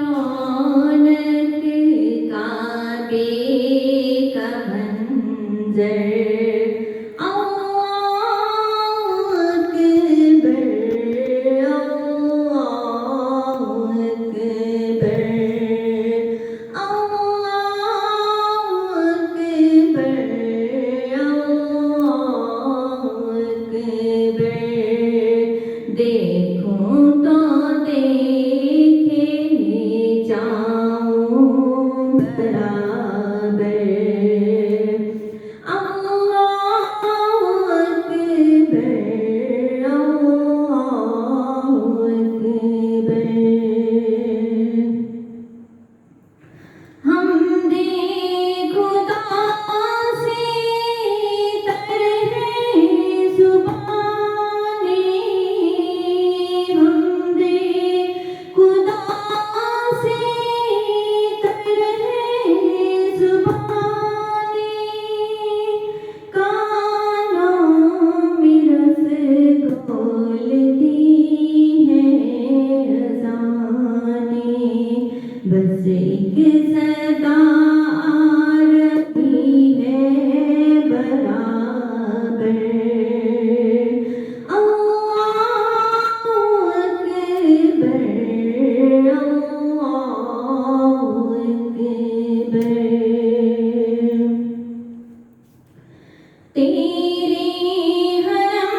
रौनक काबे का मंजर देखूं तो देखे जाऊं बराबर अल्लाह अकबर हमदे खुदा से तर है जुबानी हमदे खुदा से तर है जुबानी कानों में रस घोलती है अज़ानें बस एक सदा आरती है बराबर अल्लाहु अकबर तेरे हरम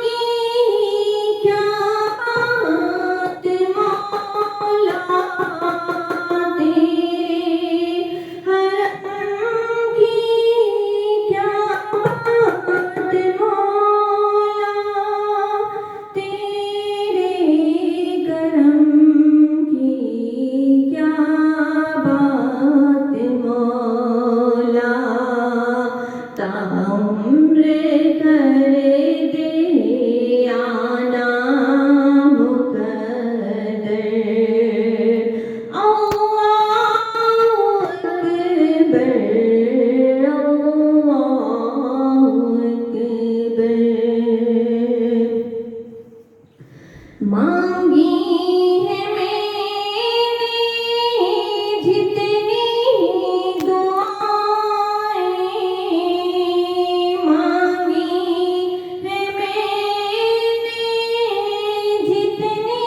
की क्या बात मौला तेरे हरम की क्या बात मौला तेरे करम की क्या बात मौला ताउम्र करे दे आना मुकद्दर अल्लाहु अकबर मांगी है मैंने जितनी दुआएं मांगी है मैंने जितनी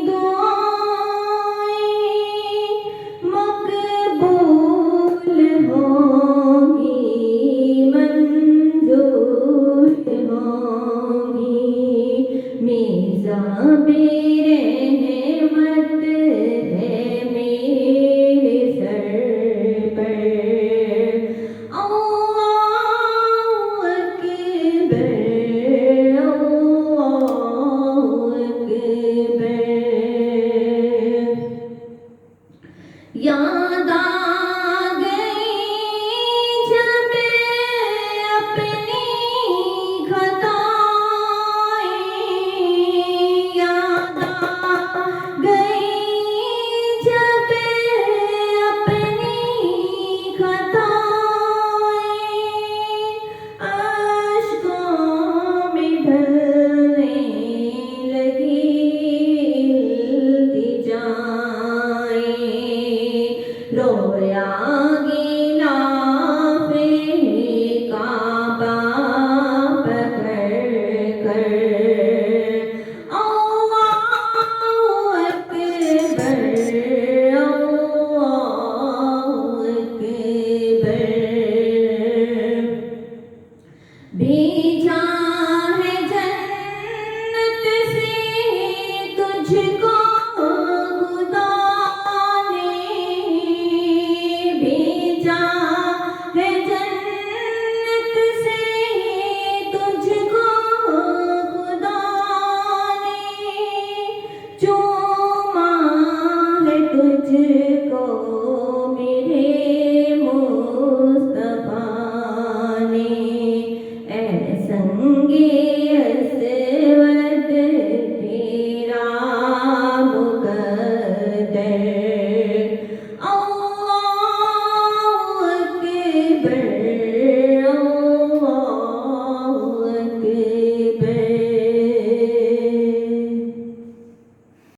दुआएं मकबूल होंगी मंजूर होंगी मिज़ाबे रहमत है मेरे सर पर अल्लाहु अकबर याद आ गई जब अपनी खताएं याद आ गई जब अपनी खताएं अश्कों में ढलने लगी इल्तिजाएं रोया गिलाफे काबा पकड़ कर अल्लाहु अकबर भेजा है जन्नत से तुझको खुदा ने भेजा है जन्नत से तुझको खुदा ने चूमा है तुझको मेरे